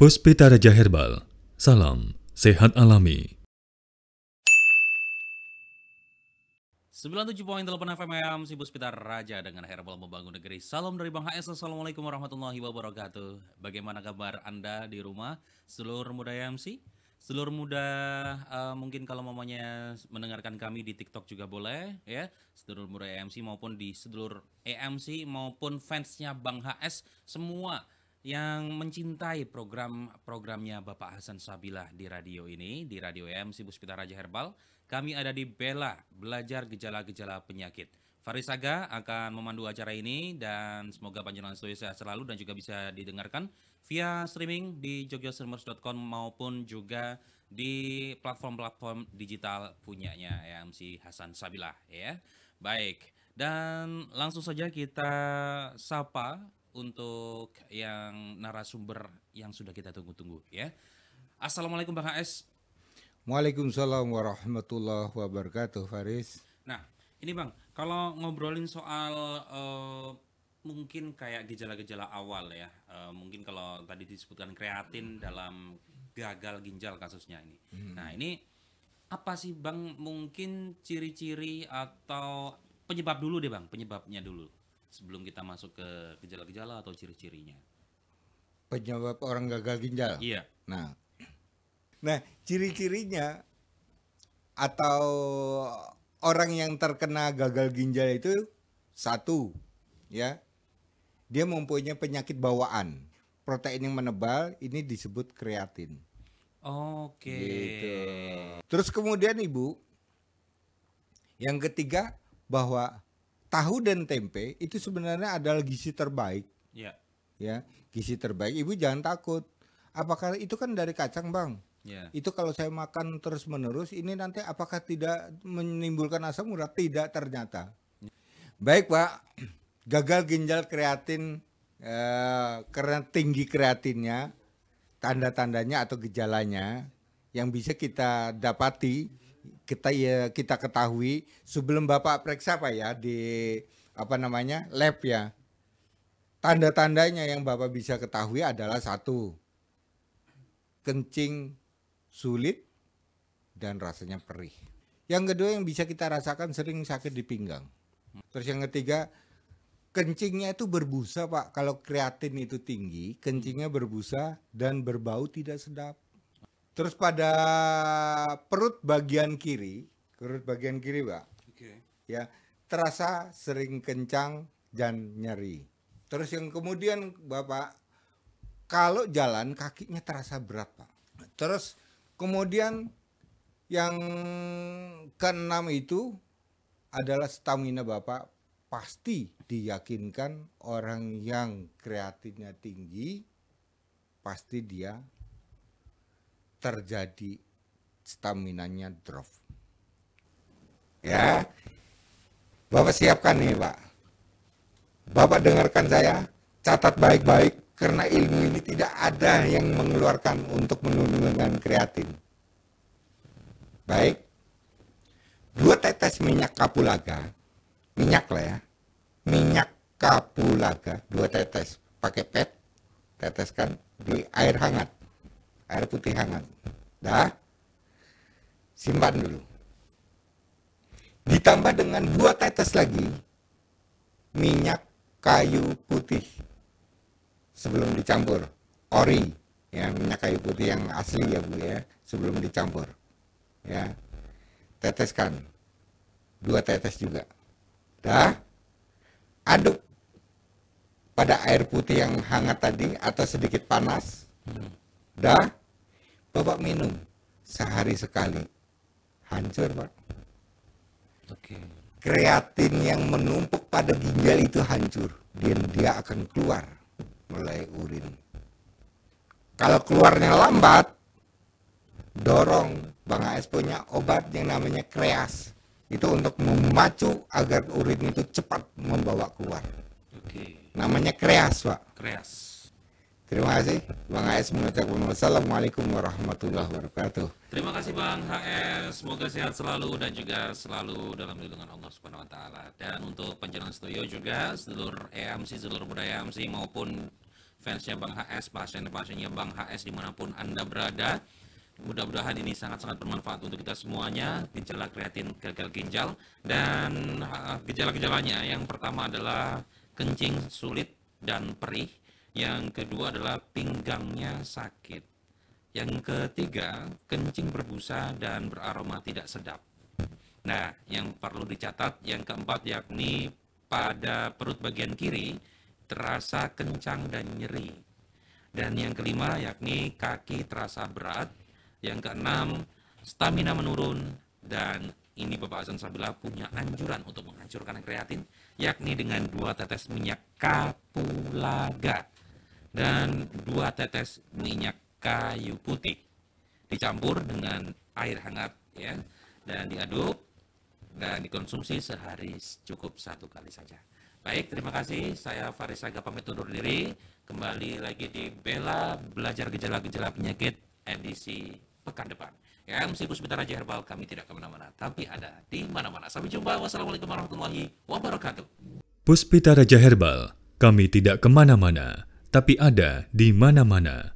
Puspita Raja Herbal, salam sehat alami. 97.8 FM si Puspita Raja dengan Herbal Membangun Negeri. Salam dari Bang HS. Assalamualaikum warahmatullahi wabarakatuh. Bagaimana kabar Anda di rumah, seluruh muda MC? Seluruh muda mungkin kalau mamanya mendengarkan kami di TikTok juga boleh ya. Seluruh muda EMC maupun di seluruh EMC maupun fansnya Bang HS semua yang mencintai program-programnya Bapak Hasan Sabilah di radio ini, di Radio EMC Puspita Raja Herbal. Kami ada di Bella, belajar gejala-gejala penyakit. Faris Aga akan memandu acara ini dan semoga panjenengan sehat selalu dan juga bisa didengarkan via streaming di jogjastreamers.com maupun juga di platform-platform digital punyanya EMC Hasan Sabilah ya. Baik, dan langsung saja kita sapa untuk yang narasumber yang sudah kita tunggu-tunggu ya. Assalamualaikum Bang HS. Waalaikumsalam warahmatullahi wabarakatuh, Faris. Nah, ini Bang, kalau ngobrolin soal mungkin kayak gejala-gejala awal ya, mungkin kalau tadi disebutkan kreatin dalam gagal ginjal kasusnya ini. Nah, ini apa sih Bang mungkin ciri-ciri atau penyebab dulu deh Bang, penyebabnya dulu. Sebelum kita masuk ke gejala-gejala atau ciri-cirinya. Penyebab orang gagal ginjal. Iya. Nah, ciri-cirinya atau orang yang terkena gagal ginjal itu satu, ya, dia mempunyai penyakit bawaan. Protein yang menebal ini disebut kreatin. Oke. Gitu. Terus kemudian Ibu, yang ketiga bahwa tahu dan tempe itu sebenarnya adalah gizi terbaik. Ya. Ya, gizi terbaik. Ibu jangan takut. Apakah itu kan dari kacang, Bang? Ya. Itu kalau saya makan terus-menerus, ini nanti apakah tidak menimbulkan asam urat? Tidak ternyata. Baik, Pak. Gagal ginjal kreatin karena tinggi kreatinnya, tanda-tandanya atau gejalanya yang bisa kita dapati, kita ketahui sebelum Bapak periksa Pak ya di lab ya. Tanda-tandanya yang Bapak bisa ketahui adalah satu, kencing sulit dan rasanya perih. Yang kedua yang bisa kita rasakan sering sakit di pinggang. Terus yang ketiga, kencingnya itu berbusa Pak. Kalau kreatin itu tinggi, kencingnya berbusa dan berbau tidak sedap. Terus pada perut bagian kiri Pak, ya terasa sering kencang dan nyeri. Terus yang kemudian Bapak, kalau jalan kakinya terasa berat Pak. Terus kemudian yang keenam itu adalah stamina Bapak. Pasti diyakinkan orang yang kreatinnya tinggi, pasti dia terjadi staminanya drop. Ya, Bapak siapkan nih Pak. Bapak dengarkan saya, catat baik-baik karena ilmu ini tidak ada yang mengeluarkan untuk menurunkan kreatin. Baik, 2 tetes minyak kapulaga, minyak lah ya, minyak kapulaga 2 tetes, pakai pet, teteskan di air hangat. Air putih hangat. Dah. Simpan dulu. Ditambah dengan 2 tetes lagi minyak kayu putih. Sebelum dicampur. Ori. Ya, minyak kayu putih yang asli ya Bu ya. Sebelum dicampur. Ya. Teteskan. 2 tetes juga. Dah. Aduk pada air putih yang hangat tadi atau sedikit panas. Dah. Bapak minum sehari sekali, hancur Pak. Oke. Kreatin yang menumpuk pada ginjal itu hancur dan dia akan keluar melalui urin. Kalau keluarnya lambat, dorong Bang AS punya obat yang namanya kreas. Itu untuk memacu agar urin itu cepat membawa keluar. Oke. Namanya kreas Pak. Kreas. Terima kasih Bang HS mengucapkan wassalamualaikum warahmatullahi wabarakatuh. Terima kasih Bang HS, semoga sehat selalu dan juga selalu dalam lindungan Allah Subhanahu wa taala. Dan untuk panjenengan studio juga seluruh EMC, seluruh budaya EMC maupun fansnya Bang HS, pasien-pasiennya Bang HS dimanapun Anda berada. Mudah-mudahan ini sangat-sangat bermanfaat untuk kita semuanya. Gejala kreatin gagal ginjal dan gejala-gejalanya yang pertama adalah kencing sulit dan perih. Yang kedua adalah pinggangnya sakit. Yang ketiga, kencing berbusa dan beraroma tidak sedap. Nah, yang perlu dicatat, yang keempat yakni pada perut bagian kiri terasa kencang dan nyeri. Dan yang kelima yakni kaki terasa berat. Yang keenam, stamina menurun. Dan ini Bapak Azan Sabila punya anjuran untuk menghancurkan kreatin, yakni dengan 2 tetes minyak kapulaga dan 2 tetes minyak kayu putih dicampur dengan air hangat ya, dan diaduk dan dikonsumsi sehari cukup 1 kali saja. Baik, terima kasih. Saya Faris Aga pamit undur diri. Kembali lagi di Bella Belajar Gejala-Gejala Penyakit edisi pekan depan. Ya, MC Puspita Raja Herbal, kami tidak kemana-mana, tapi ada di mana-mana. Sampai jumpa. Wassalamualaikum warahmatullahi wabarakatuh. Puspita Raja Herbal, kami tidak kemana-mana, tapi ada di mana-mana.